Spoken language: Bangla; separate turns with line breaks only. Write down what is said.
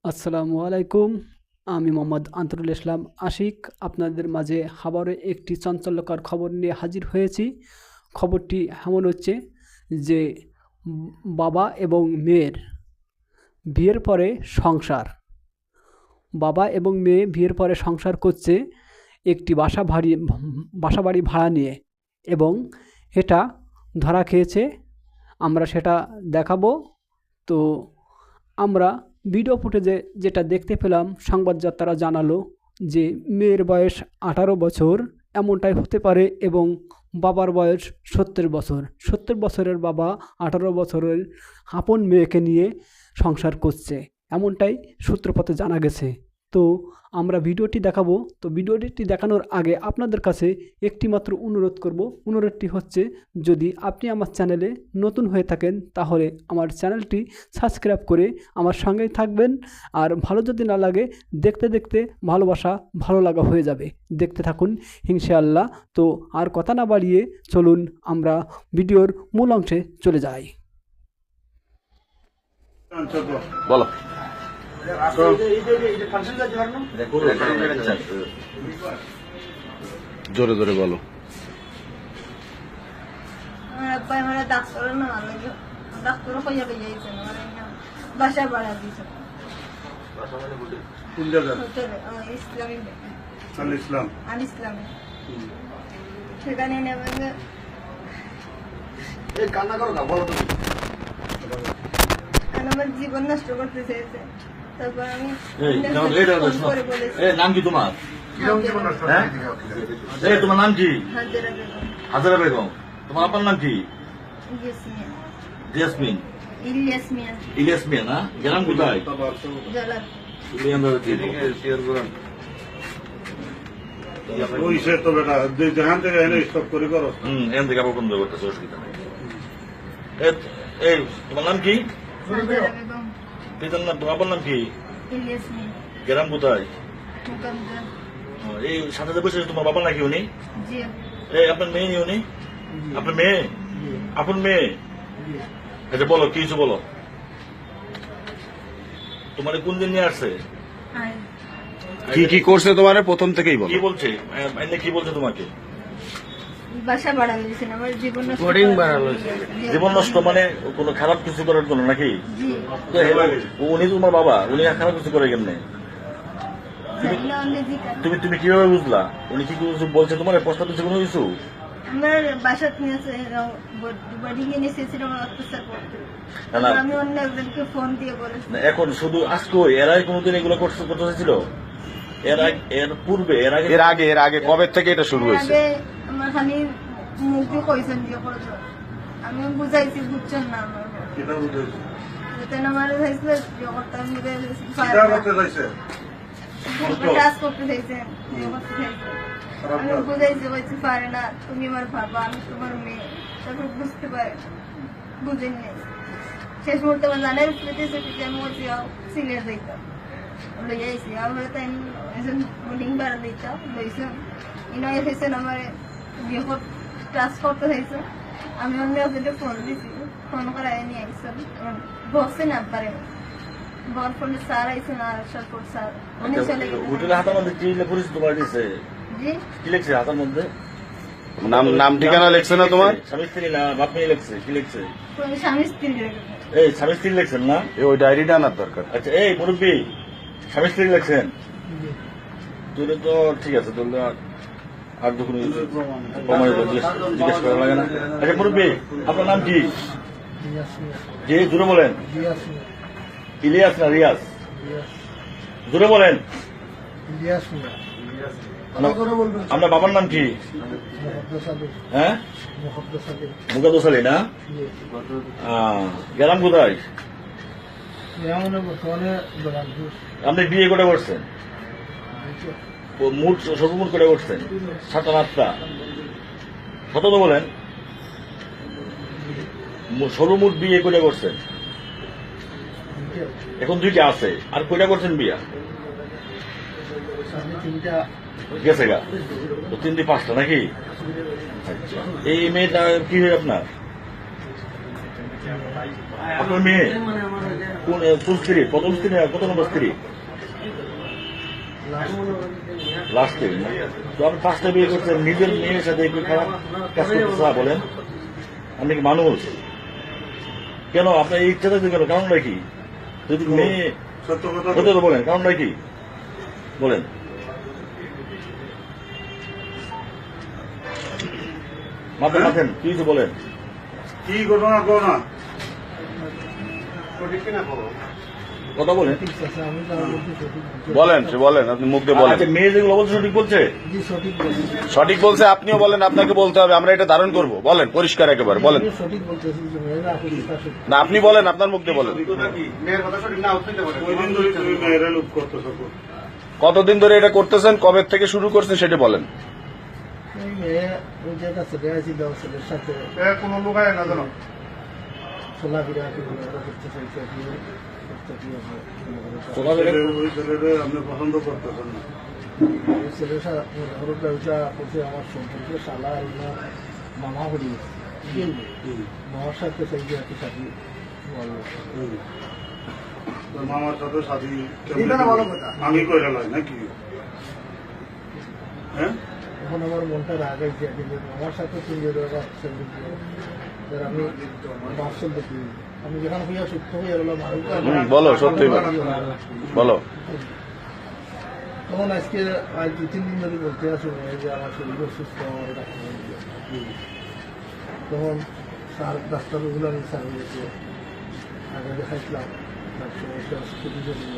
আসসালামু আলাইকুম। আমি মোহাম্মদ আন্তরুল ইসলাম আশিক আপনাদের মাঝে আবারও একটি চাঞ্চল্যকর খবর নিয়ে হাজির হয়েছি। খবরটি এমন হচ্ছে যে বাবা এবং মেয়ের বিয়ের পরে সংসার। বাবা এবং মেয়ে বিয়ের পরে সংসার করছে একটি বাসাবাড়ি ভাড়া নিয়ে, এবং এটা ধরা খেয়েছে। আমরা সেটা দেখাবো। তো আমরা ভিডিও ফুটেজে যেটা দেখতে পেলাম, সংবাদদাতারা জানালো যে মেয়ের বয়স 18 বছর, এমনটাই হতে পারে, এবং বাবার বয়স 70 বছর। 70 বছরের বাবা 18 বছরের আপন মেয়েকে নিয়ে সংসার করছে, এমনটাই সূত্রপথে জানা গেছে। তো আমরা ভিডিওটি দেখাবো। তো ভিডিওটি দেখানোর আগে আপনাদের কাছে একটি মাত্র অনুরোধ করব। অনুরোধটি হচ্ছে, যদি আপনি আমার চ্যানেলে নতুন হয়ে থাকেন তাহলে আমার চ্যানেলটি সাবস্ক্রাইব করে আমার সঙ্গেই থাকবেন। আর ভালো যদি না লাগে, দেখতে দেখতে ভালোবাসা ভালো লাগা হয়ে যাবে। দেখতে থাকুন ইনশাআল্লাহ। তো আর কথা না বাড়িয়ে চলুন আমরা ভিডিওর মূল অংশে চলে যাই।
বলো জোরে জোরে বলো।
বাসা ভাড়া দিয়েছে
কোন জায়গা?
ইসলামী
আল ইসলাম।
আল ইসলামে সেখানে নেবে
কান্না করো না, বলো তুমি।
আমার জীবন নষ্ট করতে চেয়েছে। তারপর আমি করে বলেছি
নাম কি তোমার?
কিরকম জীবন নষ্ট
হ্যাঁ? তোমার নাম কি?
হাজারা বেগম
হাজারা বেগম। তোমার আপনার নাম কি?
ইয়াসমিন
জেসমিন
ইলিয়াস মিয়া
ইলিয়াস মিয়া না? গ্রাম কোথায়?
জালাল
ওই সে তো বেটা যেখান থেকে এনে স্টপ করে করো।
এখান থেকে আবার বন্ধ করতেছে, অসুবিধা নেই। এই তোমার নাম কি?
হাজারা বেগম
পিতার নাম, তোমার আপনার নাম কি?
ইলিয়াস মিয়া
গ্রাম কোথায়?
মুকাদ্দার
এই সাথে বসে তোমার বাবা নাকি উনি?
জি
এই আপনার মেয়ে নি উনি? আপনার মেয়ে? আপনার মেয়ে? এটা বলো, কি কিছু বলো। তোমার কোন দিন নিয়ে আসছে?
আয়
কি কি করছে তোমার প্রথম থেকেই বলো।
কি বলছে? এনে কি বলছে তোমাকে?
বাসা ভাড়া দিয়েছেন আমার জীবন নষ্ট
জীবন নষ্ট মানে কোনো খারাপ কিছু করার জন্য নাকি?
জি
তো উনি তোমার বাবা, উনি খারাপ কিছু করে কেমনে? তুমি তুমি কিভাবে বুঝলা? উনি কি কিছু বলছে তোমার? প্রস্তাব দিচ্ছে কোনো কিছু?
আমার বাসা নিয়েছে বাড়ি নিয়ে এসেছিল আমার অত্যাচার করতে।
না, না।
আমি অন্য একজনকে ফোন দিয়ে বলেছি
না, এখন শুধু আজকে এরাই কোনোদিন এগুলো করতে চাইছিল? এর পূর্বে
এর আগে কবে থেকে এটা শুরু হয়েছে?
আগে আমার খালি মুখ দিয়ে কইছেন দিয়ে করেছ। আমি বুঝাইছি, বুঝছেন না আমার
কিটা বুঝেছি?
যেতেন আমার চাইছিল যে করতাম
কিটা করতে চাইছে?
কাজ করতে চাইছেন, বিয়ে করতে চাইছেন। আমি বুঝাইছি, বলছি পারে না, তুমি আমার বাবা, আমি তোমার মেয়ে। তারপর বুঝতে পারে, বুঝেন নেই। শেষ মুহূর্তে আমার জানার পেতেছে যে আমি বলছি সিলেট দিতাম লইয়া আইসি। আমরা তাই বোর্ডিং ভাড়া দিতাম লইছেন। ইনয় হয়েছেন আমার বিয়ে ক্লাস করতে হয়েছে। আমি অন্য একজনকে ফোন দিছি, ফোন করাই নিয়ে আইসেন। বসে না পারে বর ফোনে স্যার আইসেন, আর সরপর স্যার উনি চলে গেছেন।
হোটেলের হাতের মধ্যে কি পুলিশ তোমার দিচ্ছে?
জি
কি লিখছে হাতের মধ্যে?
নাম ঠিকানা লেখছে না তোমার?
স্বামী স্ত্রী না বাপ মেয়ে লিখছে? কি লিখছে?
স্বামী স্ত্রী রেখেছেন।
এই স্বামী স্ত্রী লিখছেন না?
ওই ডায়েরিটা আনার দরকার।
আচ্ছা, এই মুরব্বী, স্বামী স্ত্রী লিখছেন? তুলে তো ঠিক আছে, তুলে আর তো কোনো জিজ্ঞেস করা লাগে না। আচ্ছা মুরব্বী, আপনার নাম কি? জি, জুড়ে বলেন। ইলিয়াস না রিয়াজ? জুড়ে বলেন। আপনার বাবার নাম কি? হ্যাঁ, মুকাদ্দাস আলী না? গ্রাম কোথায়? আপনি বিয়ে করে করছেন? মুঠ সর্বমোট করে করছেন? 7টা 8টা? কত তো বলেন? সর্বমোট বিয়ে করে করছেন? এখন 2টা আছে, আর কয়টা করছেন বিয়া? গেছে গা তো 3 5টা নাকি? আচ্ছা, এই মেয়েটা কি হয় আপনার? আপনার মেয়ে কোন কোন স্ত্রী, প্রথম স্ত্রী না কত নম্বর স্ত্রী? লাস্ট স্ত্রী। তো আপনি 5টা বিয়ে করছেন, নিজের মেয়ের সাথে একটু খারাপ কাজ করতে বলেন? আপনি কি মানুষ? কেন আপনার এই ইচ্ছাটা কেন? কারণটা কি? যদি মেয়ে
সত্য কথা
সত্যি তো বলেন, কারণটা কি বলেন? মাথেন কি কিছু বলেন?
কি ঘটনা কো না
কথা বলেন।
বলেন, সে বলেন, আপনি মুখ দিয়ে বলেন।
আচ্ছা, মেয়ে যেগুলো বলছে সঠিক বলছে?
সঠিক বলছে, আপনিও বলেন, আপনাকে বলতে হবে, আমরা এটা ধারণ করব। বলেন পরিষ্কার একেবারে বলেন। না, আপনি বলেন, আপনার মুখ দিয়ে বলেন।
ওই দিন ধরে তুমি মেয়েরা লুপ করতেছো।
কতদিন ধরে এটা করতেছেন, কবে থেকে শুরু করছেন সেটা বলেন।
কোনো লোকায় না জানো ওই ছেলেরে আপনি পছন্দ করতেছেন না।
আমার সম্পর্কে শালা মামা করি মামার সাথে সেই যে একটু সাথে
তোর মামার সাথে সাথী আমি কইরা লাই নাকি? হ্যাঁ,
এখন আমার মনটা রাগাইছে কিন্তু আমার সাথে আমি মার্শাল দেখি আমি যেখানে হইয়া সুস্থ হয়ে গেলাম
বলো, সত্যি বলো।
তখন আজকে আজ 2-3 দিন ধরে বলতে আসে যে আমার শরীর অসুস্থ, আমার ডাক্তার তখন স্যার ডাক্তারগুলো আমি স্যার আগে দেখাইছিলাম, তার সমস্যা খুবই জরুরি